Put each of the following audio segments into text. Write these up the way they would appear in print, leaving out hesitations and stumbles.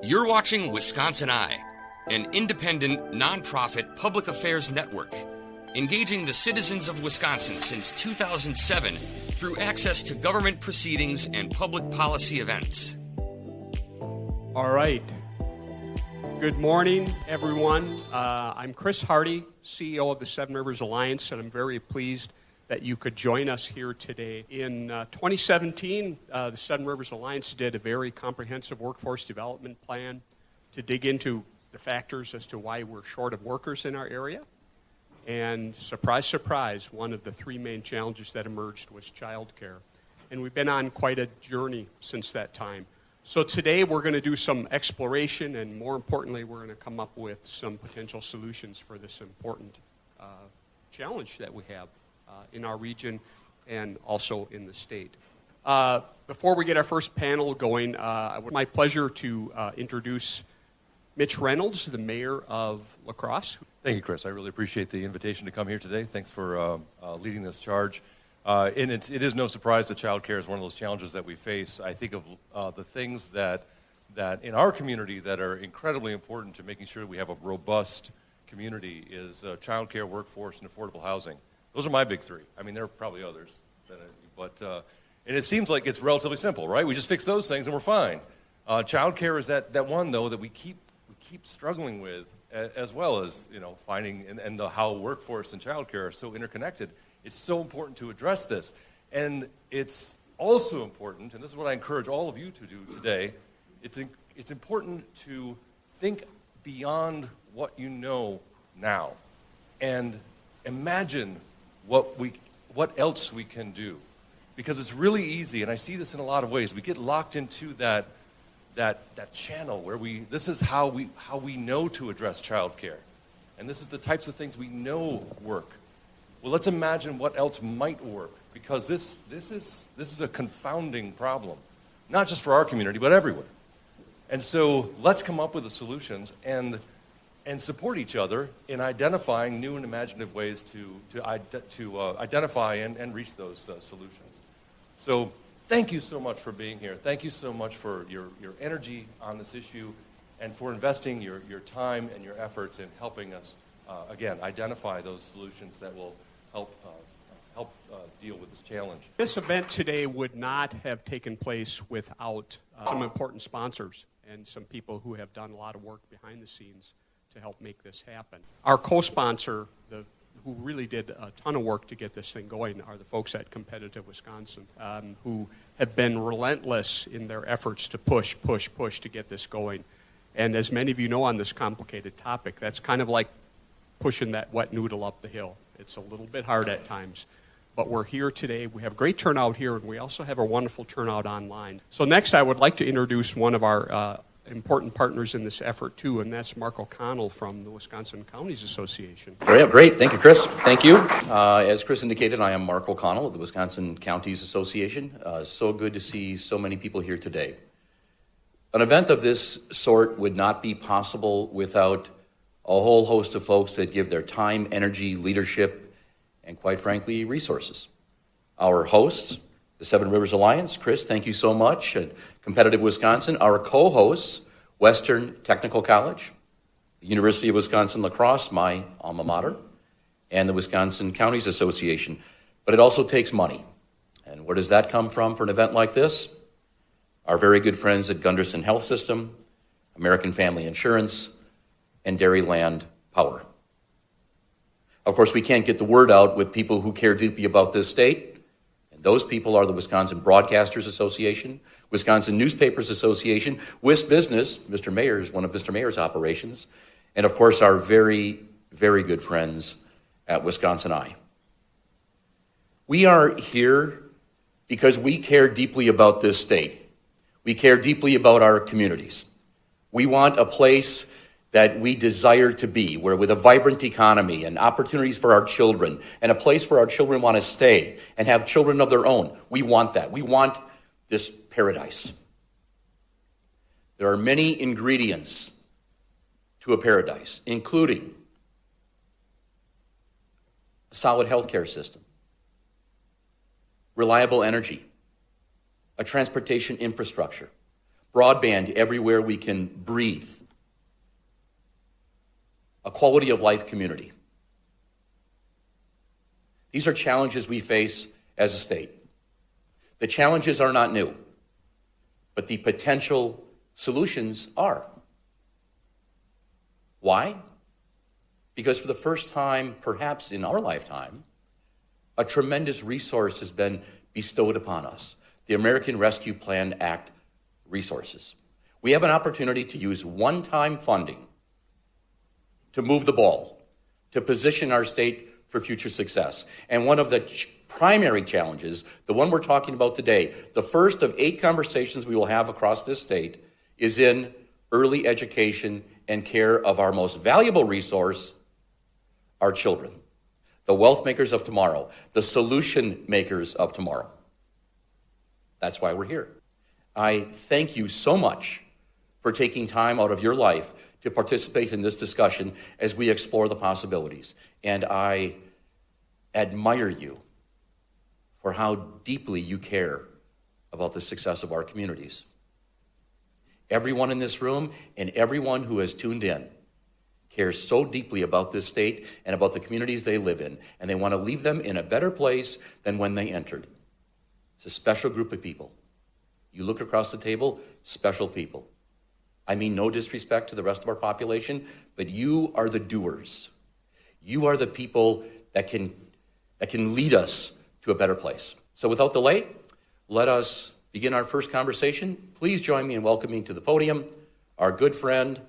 You're watching WisconsinEye, an independent, nonprofit public affairs network, engaging the citizens of Wisconsin since 2007 through access to government proceedings and public policy events. All right. Good morning, everyone. I'm Chris Hardy, CEO of the Seven Rivers Alliance, and I'm very pleased that you could join us here today. In 2017, the Seven Rivers Alliance did a very comprehensive workforce development plan to dig into the factors as to why we're short of workers in our area. And surprise, surprise, one of the three main challenges that emerged was childcare. And we've been on quite a journey since that time. So today we're going to do some exploration, and more importantly, we're going to come up with some potential solutions for this important challenge that we have in our region and also in the state. Before we get our first panel going, it's my pleasure to introduce Mitch Reynolds, the mayor of La Crosse. Thank you, Chris. I really appreciate the invitation to come here today. Thanks for leading this charge. And it is no surprise that child care is one of those challenges that we face. I think of the things that in our community that are incredibly important to making sure we have a robust community is child care, workforce, and affordable housing. Those are my big three. I mean, there are probably others, and it seems like it's relatively simple, right? We just fix those things and we're fine. Child care is that one, though, that we keep struggling with, as well as finding and how workforce and child care are so interconnected. It's so important to address this, and it's also important, and this is what I encourage all of you to do today. It's important to think beyond what you know now, and imagine what else we can do, because it's really easy, and I see this in a lot of ways. We get locked into that channel where this is how we know to address child care, and this is the types of things we know work. Well, let's imagine what else might work, because this is a confounding problem, not just for our community but everywhere. And so let's come up with the solutions and support each other in identifying new and imaginative ways to identify and reach those solutions. So thank you so much for being here. Thank you so much for your energy on this issue and for investing your time and your efforts in helping us, again, identify those solutions that will help deal with this challenge. This event today would not have taken place without some important sponsors and some people who have done a lot of work behind the scenes to help make this happen. Our co-sponsor, who really did a ton of work to get this thing going, are the folks at Competitive Wisconsin, who have been relentless in their efforts to push to get this going. And as many of you know on this complicated topic, that's kind of like pushing that wet noodle up the hill. It's a little bit hard at times. But we're here today. We have great turnout here, and we also have a wonderful turnout online. So next, I would like to introduce one of our important partners in this effort, too, and that's Mark O'Connell from the Wisconsin Counties Association. Great. Thank you, Chris. Thank you. As Chris indicated, I am Mark O'Connell of the Wisconsin Counties Association. So good to see so many people here today. An event of this sort would not be possible without a whole host of folks that give their time, energy, leadership, and quite frankly, resources. Our hosts, the Seven Rivers Alliance, Chris, thank you so much. At Competitive Wisconsin, our co-hosts, Western Technical College, the University of Wisconsin-La Crosse, my alma mater, and the Wisconsin Counties Association. But it also takes money. And where does that come from for an event like this? Our very good friends at Gunderson Health System, American Family Insurance, and Dairyland Power. Of course, we can't get the word out with people who care deeply about this state. And those people are the Wisconsin Broadcasters Association, Wisconsin Newspapers Association, WIS Business, Mr. Mayor's, one of Mr. Mayor's operations, and of course our very, very good friends at WisconsinEye. We are here because we care deeply about this state. We care deeply about our communities. We want a place that we desire to be, where with a vibrant economy and opportunities for our children and a place where our children want to stay and have children of their own. We want that. We want this paradise. There are many ingredients to a paradise, including a solid healthcare system, reliable energy, a transportation infrastructure, broadband everywhere we can breathe, a quality of life community. These are challenges we face as a state. The challenges are not new, but the potential solutions are. Why? Because for the first time, perhaps in our lifetime, a tremendous resource has been bestowed upon us, the American Rescue Plan Act resources. We have an opportunity to use one-time funding to move the ball, to position our state for future success. And one of the primary challenges, the one we're talking about today, the first of 8 conversations we will have across this state, is in early education and care of our most valuable resource, our children, the wealth makers of tomorrow, the solution makers of tomorrow. That's why we're here. I thank you so much for taking time out of your life to participate in this discussion as we explore the possibilities. And I admire you for how deeply you care about the success of our communities. Everyone in this room and everyone who has tuned in cares so deeply about this state and about the communities they live in, and they want to leave them in a better place than when they entered. It's a special group of people. You look across the table, special people. I mean no disrespect to the rest of our population, but you are the doers. You are the people that can lead us to a better place. So without delay, let us begin our first conversation. Please join me in welcoming to the podium our good friend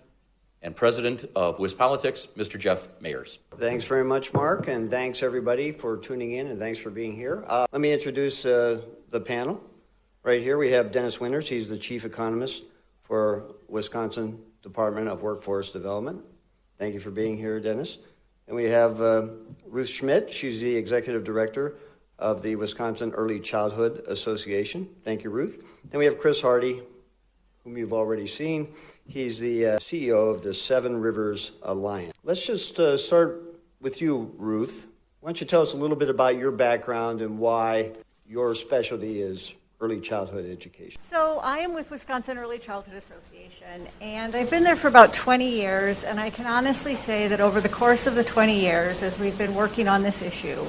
and president of WisPolitics, Mr. Jeff Mayers. Thanks very much, Mark, and thanks everybody for tuning in, and thanks for being here. Let me introduce the panel. Right here we have Dennis Winters. He's the chief economist for Wisconsin Department of Workforce Development. Thank you for being here, Dennis. And we have Ruth Schmidt. She's the executive director of the Wisconsin Early Childhood Association. Thank you, Ruth. Then we have Chris Hardy, whom you've already seen. He's the CEO of the Seven Rivers Alliance. Let's just start with you, Ruth. Why don't you tell us a little bit about your background and why your specialty is early childhood education? So I am with Wisconsin Early Childhood Association, and I've been there for about 20 years, and I can honestly say that over the course of the 20 years, as we've been working on this issue,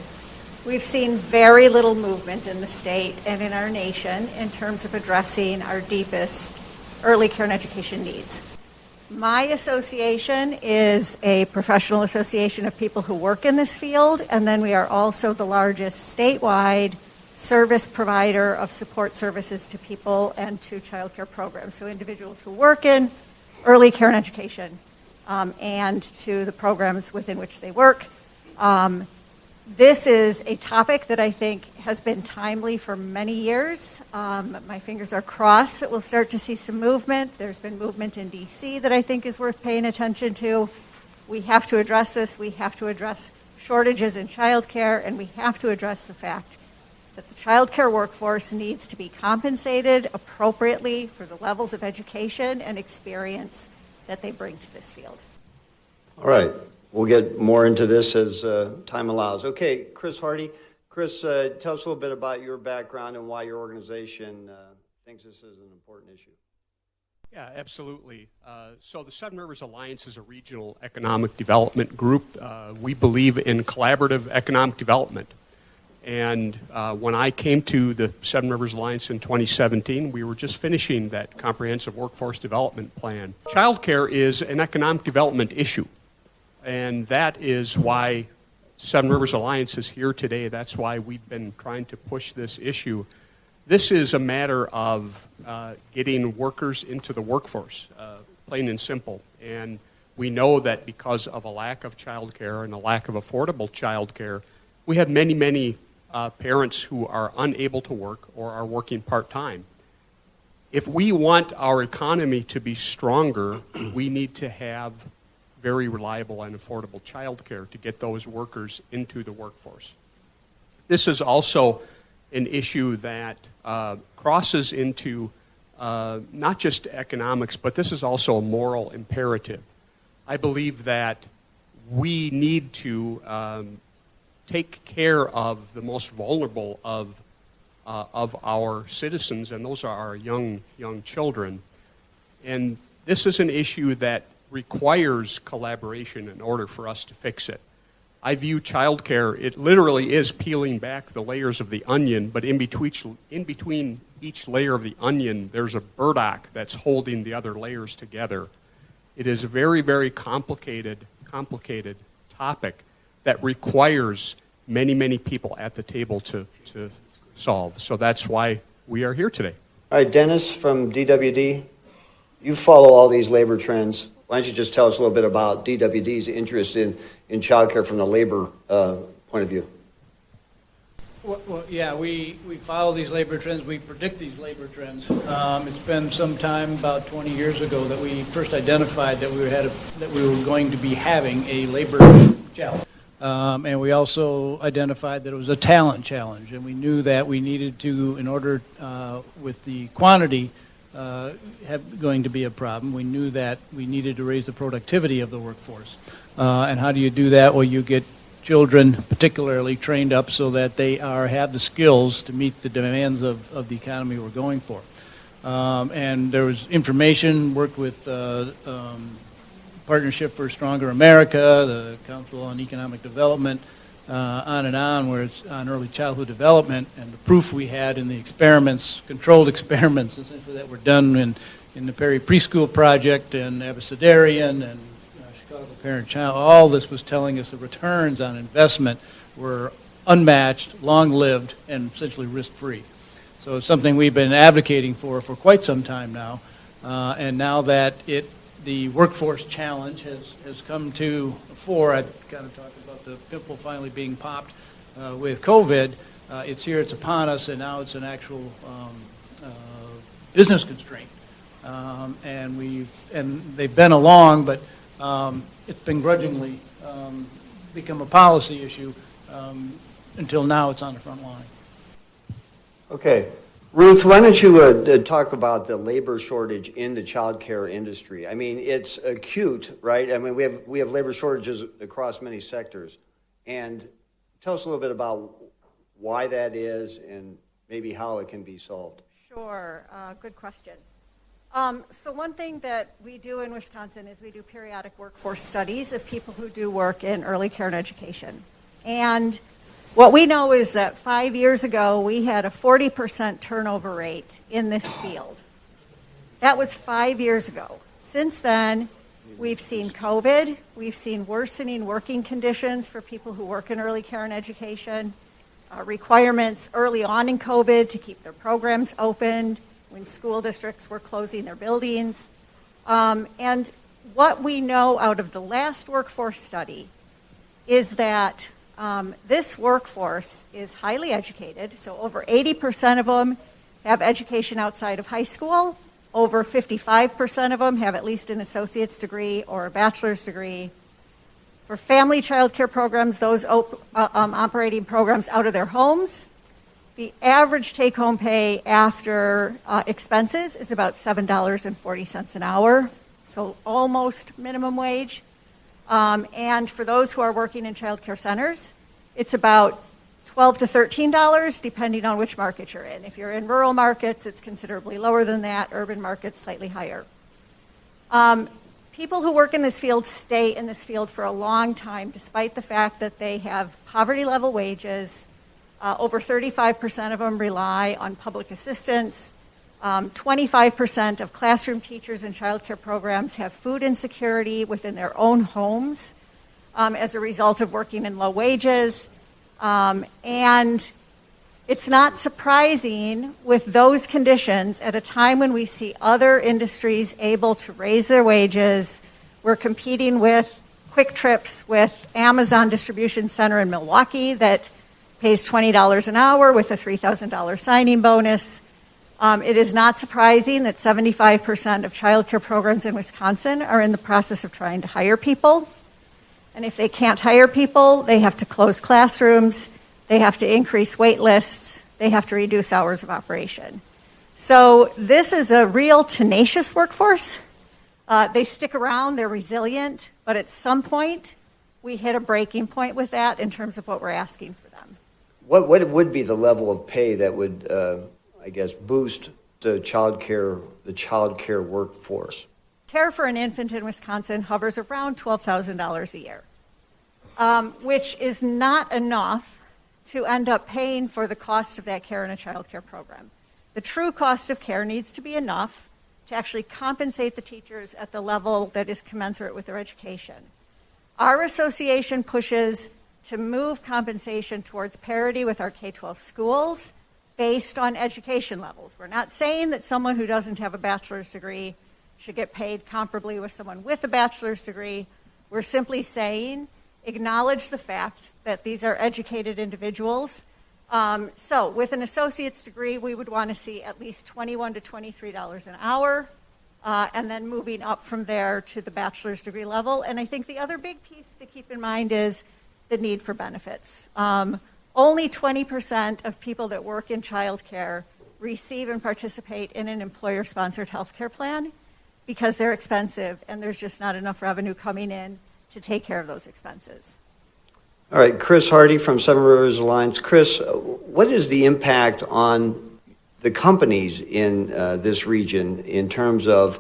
we've seen very little movement in the state and in our nation in terms of addressing our deepest early care and education needs. My association is a professional association of people who work in this field, and then we are also the largest statewide service provider of support services to people and to child care programs. So individuals who work in early care and education and to the programs within which they work. This is a topic that I think has been timely for many years. My fingers are crossed that we'll start to see some movement. There's been movement in D.C. that I think is worth paying attention to. We have to address this. We have to address shortages in child care, and we have to address the fact that the child care workforce needs to be compensated appropriately for the levels of education and experience that they bring to this field. All right. We'll get more into this as time allows. Okay, Chris Hardy. Chris, tell us a little bit about your background and why your organization thinks this is an important issue. Yeah, absolutely. So the Seven Rivers Alliance is a regional economic development group. We believe in collaborative economic development. And when I came to the Seven Rivers Alliance in 2017, we were just finishing that comprehensive workforce development plan. Childcare is an economic development issue, and that is why Seven Rivers Alliance is here today. That's why we've been trying to push this issue. This is a matter of getting workers into the workforce, plain and simple. And we know that because of a lack of childcare and a lack of affordable childcare, we have many parents who are unable to work or are working part-time. If we want our economy to be stronger, we need to have very reliable and affordable childcare to get those workers into the workforce. This is also an issue that crosses into not just economics, but this is also a moral imperative. I believe that we need to take care of the most vulnerable of our citizens, and those are our young children. And this is an issue that requires collaboration in order for us to fix it. I view childcare, it literally is peeling back the layers of the onion, but in between each layer of the onion, there's a burdock that's holding the other layers together. It is a very, very complicated topic that requires many, many people at the table to solve. So that's why we are here today. All right, Dennis from DWD, you follow all these labor trends. Why don't you just tell us a little bit about DWD's interest in child care from the labor point of view? Well, yeah, we follow these labor trends. We predict these labor trends. It's been some time, about 20 years ago, that we first identified that we were going to be having a labor challenge. And we also identified that it was a talent challenge. And we knew that we needed to, in order with the quantity going to be a problem, we knew that we needed to raise the productivity of the workforce. And how do you do that? Well, you get children particularly trained up so that they have the skills to meet the demands of the economy we're going for. And there was information, worked with Partnership for Stronger America, the Council on Economic Development, on and on, where it's on early childhood development, and the proof we had in the experiments, controlled experiments, essentially, that were done in the Perry Preschool Project and Abecedarian and Chicago Parent-Child. All this was telling us the returns on investment were unmatched, long-lived, and essentially risk-free. So it's something we've been advocating for quite some time now, and now that the workforce challenge has come to the fore. I kind of talked about the pimple finally being popped with COVID. It's here, it's upon us, and now it's an actual business constraint. And they've been along, but it's been grudgingly become a policy issue until now. It's on the front line. Okay. Ruth, why don't you talk about the labor shortage in the child care industry? I mean, it's acute, right? I mean, we have labor shortages across many sectors. And tell us a little bit about why that is and maybe how it can be solved. Sure. Good question. So one thing that we do in Wisconsin is we do periodic workforce studies of people who do work in early care and education. And what we know is that 5 years ago, we had a 40% turnover rate in this field. That was 5 years ago. Since then, we've seen COVID. We've seen worsening working conditions for people who work in early care and education, requirements early on in COVID to keep their programs open when school districts were closing their buildings. And what we know out of the last workforce study is that this workforce is highly educated, so over 80% of them have education outside of high school. Over 55% of them have at least an associate's degree or a bachelor's degree. For family child care programs, those operating programs out of their homes, the average take-home pay after expenses is about $7.40 an hour, so almost minimum wage. And for those who are working in child care centers, it's about $12 to $13, depending on which market you're in. If you're in rural markets, it's considerably lower than that. Urban markets, slightly higher. People who work in this field stay in this field for a long time, despite the fact that they have poverty-level wages. Over 35% of them rely on public assistance. 25% of classroom teachers in child care programs have food insecurity within their own homes as a result of working in low wages. And it's not surprising with those conditions at a time when we see other industries able to raise their wages. We're competing with Quick Trips with Amazon Distribution Center in Milwaukee that pays $20 an hour with a $3,000 signing bonus. It is not surprising that 75% of child care programs in Wisconsin are in the process of trying to hire people. And if they can't hire people, they have to close classrooms, they have to increase wait lists, they have to reduce hours of operation. So this is a real tenacious workforce. They stick around, they're resilient, but at some point, we hit a breaking point with that in terms of what we're asking for them. What would be the level of pay that would, I guess, boost the child care workforce? Care for an infant in Wisconsin hovers around $12,000 a year, which is not enough to end up paying for the cost of that care in a child care program. The true cost of care needs to be enough to actually compensate the teachers at the level that is commensurate with their education. Our association pushes to move compensation towards parity with our K-12 schools based on education levels. We're not saying that someone who doesn't have a bachelor's degree should get paid comparably with someone with a bachelor's degree. We're simply saying acknowledge the fact that these are educated individuals. So with an associate's degree, we would want to see at least $21 to $23 an hour, and then moving up from there to the bachelor's degree level. And I think the other big piece to keep in mind is the need for benefits. Only 20% of people that work in childcare receive and participate in an employer-sponsored health care plan because they're expensive and there's just not enough revenue coming in to take care of those expenses. All right, Chris Hardy from Seven Rivers Alliance. Chris, what is the impact on the companies in this region in terms of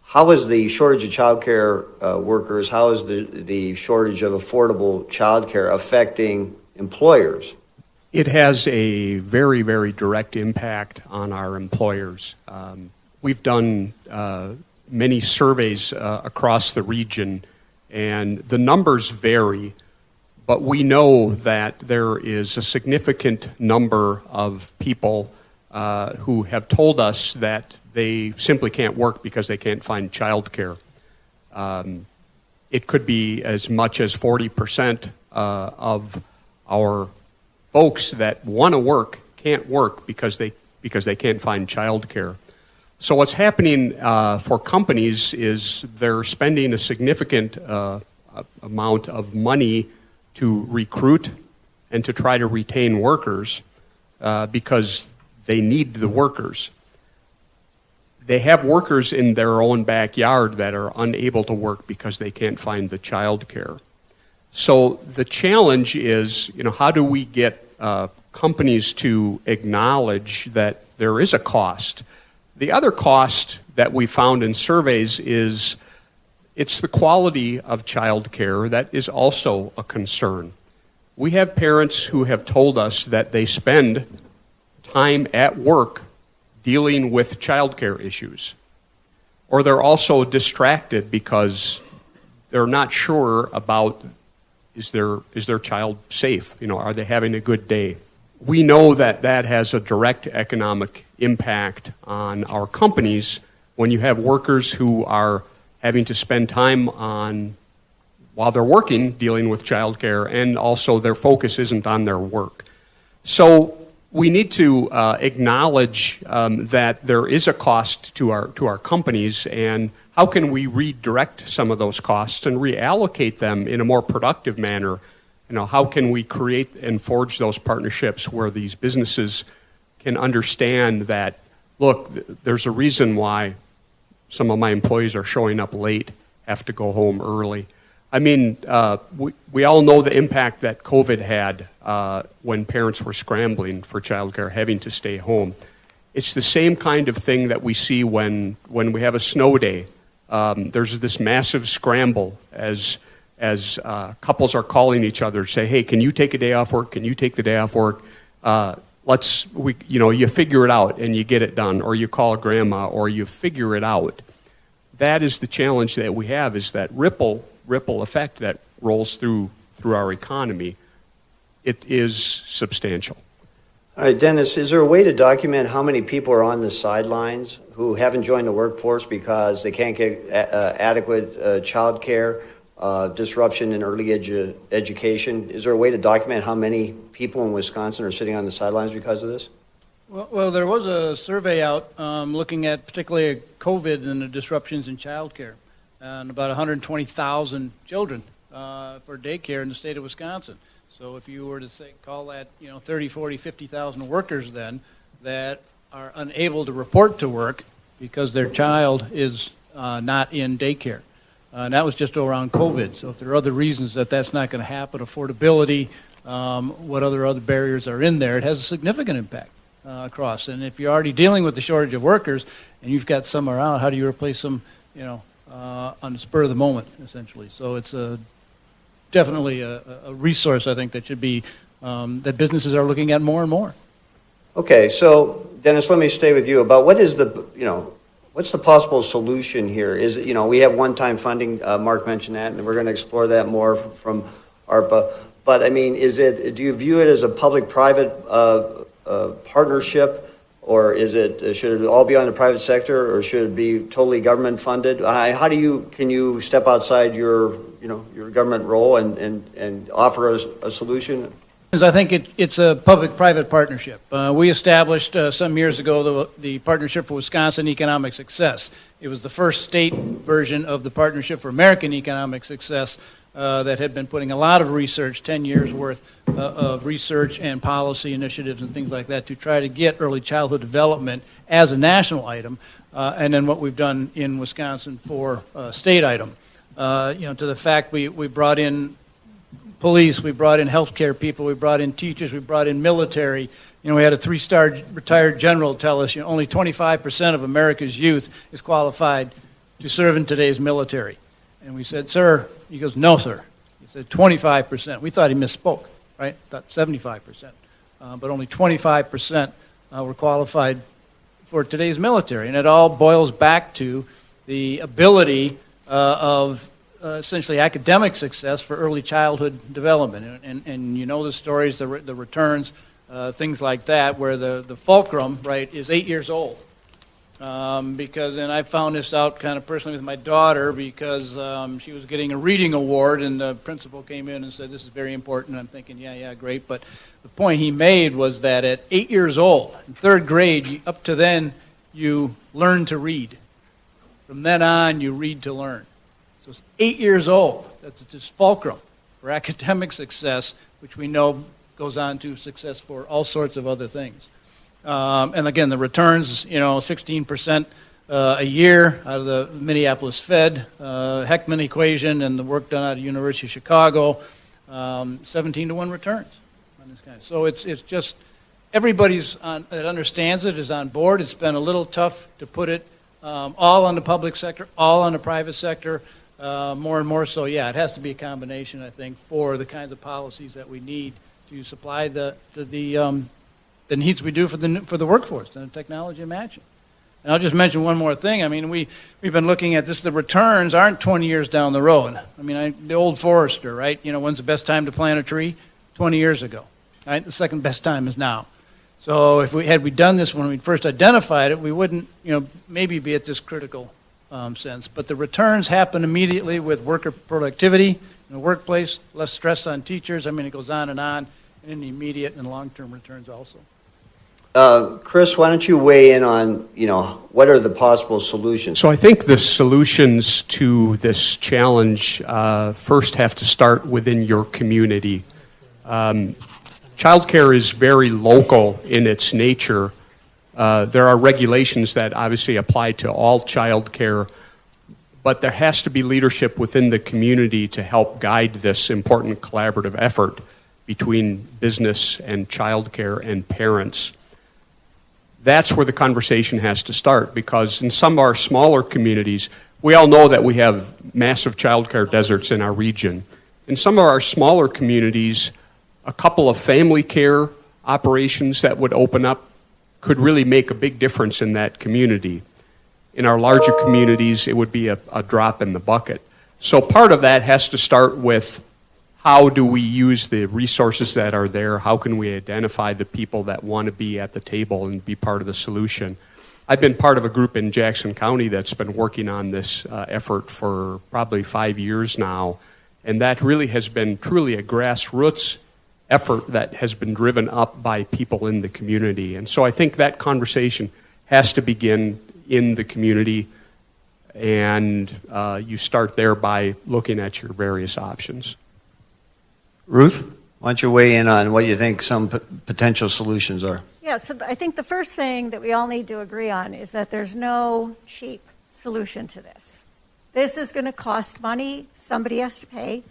how is the shortage of child care workers, how is the shortage of affordable child care affecting employers? It has a very, very direct impact on our employers. We've done many surveys across the region, and the numbers vary, but we know that there is a significant number of people who have told us that they simply can't work because they can't find child care. It could be as much as 40% of our folks that want to work can't work because they can't find child care. So what's happening for companies is they're spending a significant amount of money to recruit and to try to retain workers because they need the workers. They have workers in their own backyard that are unable to work because they can't find the child care. So the challenge is, how do we get companies to acknowledge that there is a cost? The other cost that we found in surveys is it's the quality of child care that is also a concern. We have parents who have told us that they spend time at work dealing with child care issues, or they're also distracted because they're not sure about is their child safe? Are they having a good day? We know that that has a direct economic impact on our companies when you have workers who are having to spend time on, while they're working, dealing with child care, and also their focus isn't on their work. So we need to acknowledge that there is a cost to our companies, and how can we redirect some of those costs and reallocate them in a more productive manner? How can we create and forge those partnerships where these businesses can understand that, look, there's a reason why some of my employees are showing up late, have to go home early. I mean, we all know the impact that COVID had when parents were scrambling for childcare, having to stay home. It's the same kind of thing that we see when we have a snow day. There's this massive scramble as couples are calling each other to say, hey, can you take a day off work? Can you take the day off work? You figure it out and you get it done, or you call grandma, or you figure it out. That is the challenge that we have, is that ripple effect that rolls through our economy. It is substantial. All right, Dennis, is there a way to document how many people are on the sidelines who haven't joined the workforce because they can't get adequate child care, disruption in early education? Is there a way to document how many people in Wisconsin are sitting on the sidelines because of this? Well, there was a survey out looking at particularly COVID and the disruptions in child care, and about 120,000 children for daycare in the state of Wisconsin. So if you were to call that 30, 40, 50,000 workers then that are unable to report to work because their child is not in daycare. And that was just around COVID. So if there are other reasons that that's not going to happen, affordability, what other barriers are in there, it has a significant impact. across. And if you're already dealing with the shortage of workers and you've got some around, how do you replace them, on the spur of the moment, essentially? So it's definitely a resource, I think, that should be, that businesses are looking at more and more. Okay, so Dennis, let me stay with you about what is the, what's the possible solution here? Is it, we have one-time funding, Mark mentioned that, and we're going to explore that more from ARPA. But I mean, do you view it as a public-private partnership, or should it all be on the private sector, or should it be totally government funded? Can you step outside your government role and offer a solution? I think it's a public-private partnership. We established some years ago the Partnership for Wisconsin Economic Success. It was the first state version of the Partnership for American Economic Success that had been putting a lot of research, 10 years worth of research and policy initiatives and things like that to try to get early childhood development as a national item, and then what we've done in Wisconsin for a state item. To the fact we brought in police, we brought in healthcare people, we brought in teachers, we brought in military. We had a 3-star retired general tell us only 25% of America's youth is qualified to serve in today's military. And we said, sir, he goes, no, sir. He said 25%. We thought he misspoke, right? Thought 75%. But only 25% were qualified for today's military. And it all boils back to the ability of essentially academic success for early childhood development. And the stories, the returns, things like that, where the fulcrum, right, is 8 years old. And I found this out kind of personally with my daughter because she was getting a reading award, and the principal came in and said, this is very important. I'm thinking, yeah, great. But the point he made was that at 8 years old, in third grade, up to then, you learn to read. From then on, you read to learn. So it's 8 years old. That's this fulcrum for academic success, which we know goes on to success for all sorts of other things. And again, the returns, 16% a year out of the Minneapolis Fed, Heckman equation, and the work done out of the University of Chicago, 17-to-1 returns on this kind. So it's just everybody's that understands it is on board. It's been a little tough to put it all on the public sector, all on the private sector. More and more so, yeah, it has to be a combination, I think, for the kinds of policies that we need to supply the needs we do for the workforce and the technology matching. And I'll just mention one more thing. I mean, we've been looking at this. The returns aren't 20 years down the road. I mean, the old forester, right? When's the best time to plant a tree? 20 years ago, right? The second best time is now. So if we done this when we first identified it, we wouldn't, maybe be at this critical sense. But the returns happen immediately with worker productivity in the workplace, less stress on teachers. I mean, it goes on, and in the immediate and long-term returns also. Chris, why don't you weigh in on, what are the possible solutions? So I think the solutions to this challenge first have to start within your community. Childcare is very local in its nature. There are regulations that obviously apply to all childcare, but there has to be leadership within the community to help guide this important collaborative effort between business and childcare and parents. That's where the conversation has to start, because in some of our smaller communities, we all know that we have massive childcare deserts in our region. In some of our smaller communities, a couple of family care operations that would open up could really make a big difference in that community. In our larger communities, it would be a drop in the bucket. So part of that has to start with how do we use the resources that are there? How can we identify the people that want to be at the table and be part of the solution? I've been part of a group in Jackson County that's been working on this effort for probably 5 years now, and that really has been truly a grassroots effort that has been driven up by people in the community. And so I think that conversation has to begin in the community, and you start there by looking at your various options. Ruth, why don't you weigh in on what you think some potential solutions are? Yeah, so I think the first thing that we all need to agree on is that there's no cheap solution to this. This is going to cost money. Somebody has to pay.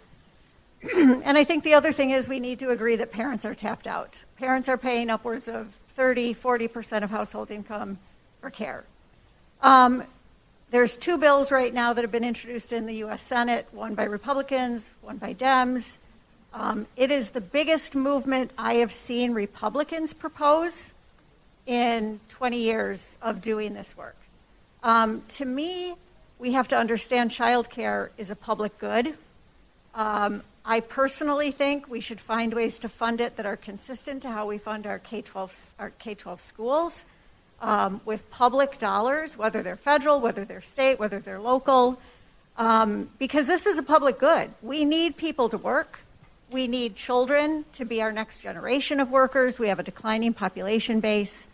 And I think the other thing is we need to agree that parents are tapped out. Parents are paying upwards of 30, 40% of household income for care. There's 2 bills right now that have been introduced in the U.S. Senate, one by Republicans, one by Dems. It is the biggest movement I have seen Republicans propose in 20 years of doing this work. To me, we have to understand childcare is a public good. I personally think we should find ways to fund it that are consistent to how we fund our K-12 schools, with public dollars, whether they're federal, whether they're state, whether they're local, because this is a public good. We need people to work. We need children to be our next generation of workers. We have a declining population base.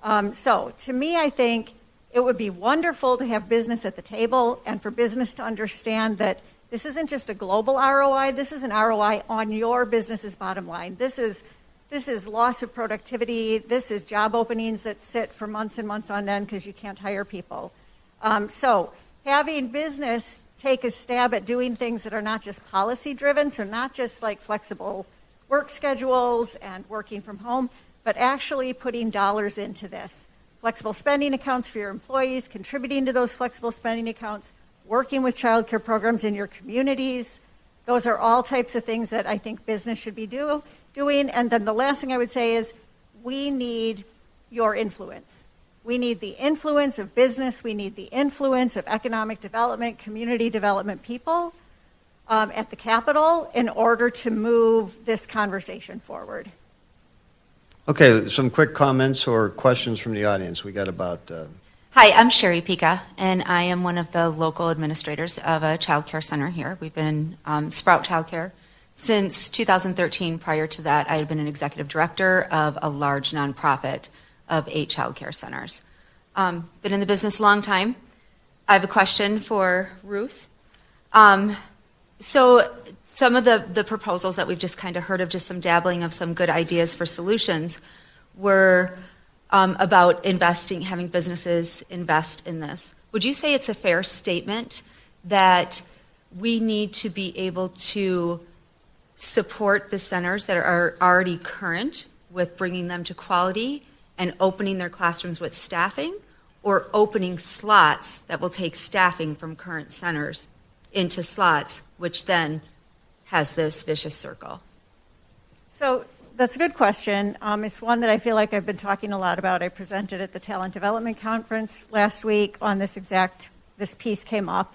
So to me, I think it would be wonderful to have business at the table and for business to understand that this isn't just a global ROI. This is an ROI on your business's bottom line. This is loss of productivity. This is job openings that sit for months and months on end because you can't hire people. So having business take a stab at doing things that are not just policy driven, so not just like flexible work schedules and working from home, but actually putting dollars into this. Flexible spending accounts for your employees, contributing to those flexible spending accounts, working with child care programs in your communities. Those are all types of things that I think business should be doing. And then the last thing I would say is we need your influence. We need the influence of business. We need the influence of economic development, community development people at the Capitol in order to move this conversation forward. Okay, some quick comments or questions from the audience. We got about... Hi, I'm Sherry Pica, and I am one of the local administrators of a child care center here. We've been Sprout Child Care since 2013. Prior to that, I had been an executive director of a large nonprofit of 8 child care centers. Been in the business a long time. I have a question for Ruth. So some of the proposals that we've just kind of heard of, just some dabbling of some good ideas for solutions, were about investing, having businesses invest in this. Would you say it's a fair statement that we need to be able to support the centers that are already current with bringing them to quality and opening their classrooms with staffing, or opening slots that will take staffing from current centers into slots, which then has this vicious circle? So that's a good question. It's one that I feel like I've been talking a lot about. I presented at the Talent Development Conference last week on this piece came up.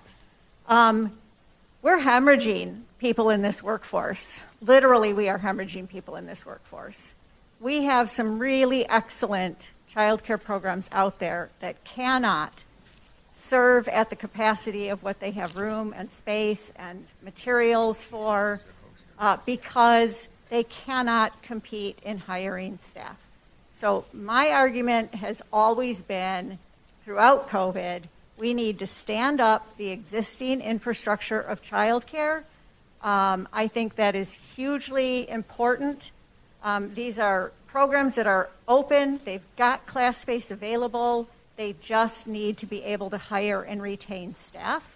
We're hemorrhaging people in this workforce. Literally, we are hemorrhaging people in this workforce. We have some really excellent child care programs out there that cannot serve at the capacity of what they have room and space and materials for because they cannot compete in hiring staff. So my argument has always been, throughout COVID, we need to stand up the existing infrastructure of childcare. I think that is hugely important. These are programs that are open. They've got class space available. They just need to be able to hire and retain staff.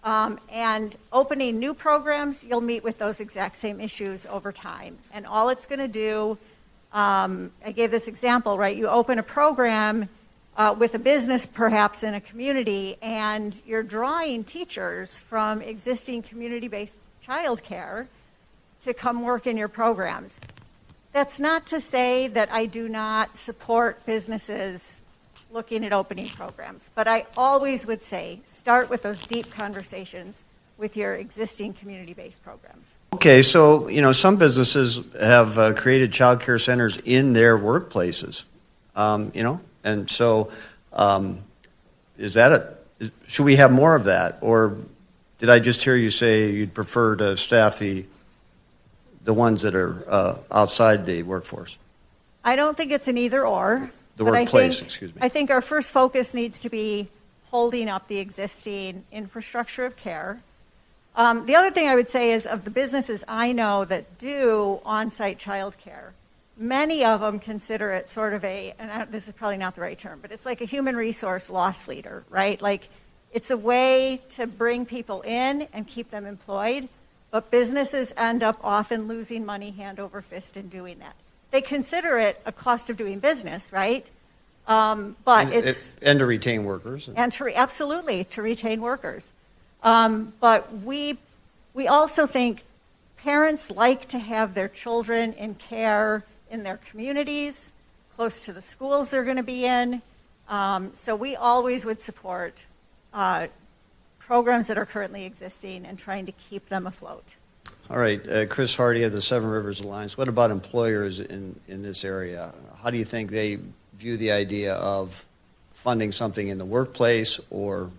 And opening new programs, you'll meet with those exact same issues over time. And all it's going to do, I gave this example, right? You open a program with a business perhaps in a community, and you're drawing teachers from existing community-based childcare to come work in your programs. That's not to say that I do not support businesses looking at opening programs, but I always would say start with those deep conversations with your existing community-based programs. Okay, so some businesses have created child care centers in their workplaces, and so should we have more of that, or did I just hear you say you'd prefer to staff the ones that are outside the workforce? I don't think it's an either or. The workplace, excuse me. I think our first focus needs to be holding up the existing infrastructure of care. The other thing I would say is of the businesses I know that do on-site child care, many of them consider it sort of this is probably not the right term, but it's like a human resource loss leader, right? Like it's a way to bring people in and keep them employed, but businesses end up often losing money hand over fist in doing that. they consider it a cost of doing business, right? But and to retain workers. Absolutely, to retain workers. But we also think parents like to have their children in care in their communities, close to the schools they're going to be in. So we always would support programs that are currently existing and trying to keep them afloat. All right, Chris Hardy of the Seven Rivers Alliance. What about employers in this area? How do you think they view the idea of funding something in the workplace or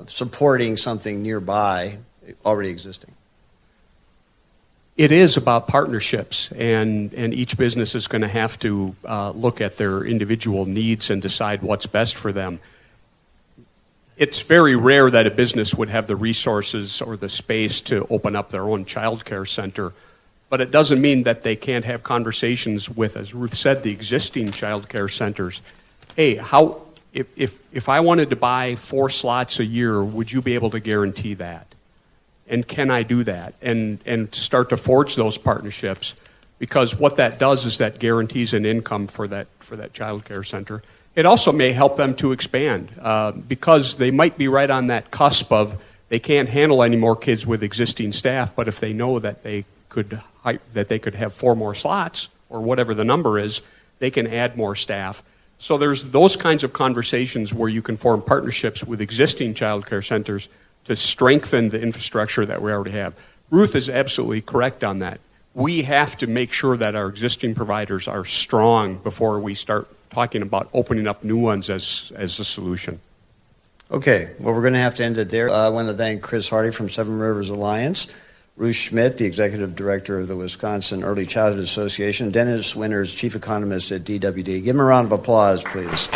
supporting something nearby already existing? It is about partnerships, and each business is going to have to look at their individual needs and decide what's best for them. It's very rare that a business would have the resources or the space to open up their own child care center, but it doesn't mean that they can't have conversations with, as Ruth said, the existing child care centers. Hey, if I wanted to buy 4 slots a year, would you be able to guarantee that? And can I do that? And start to forge those partnerships, because what that does is that guarantees an income for that child care center. It also may help them to expand because they might be right on that cusp of they can't handle any more kids with existing staff, but if they know that they could have 4 more slots or whatever the number is, they can add more staff. So there's those kinds of conversations where you can form partnerships with existing child care centers to strengthen the infrastructure that we already have. Ruth is absolutely correct on that. We have to make sure that our existing providers are strong before we start talking about opening up new ones as a solution. Okay, well, we're going to have to end it there. I want to thank Chris Hardy from Seven Rivers Alliance, Ruth Schmidt, the Executive Director of the Wisconsin Early Childhood Association, Dennis Winters, Chief Economist at DWD. Give him a round of applause, please.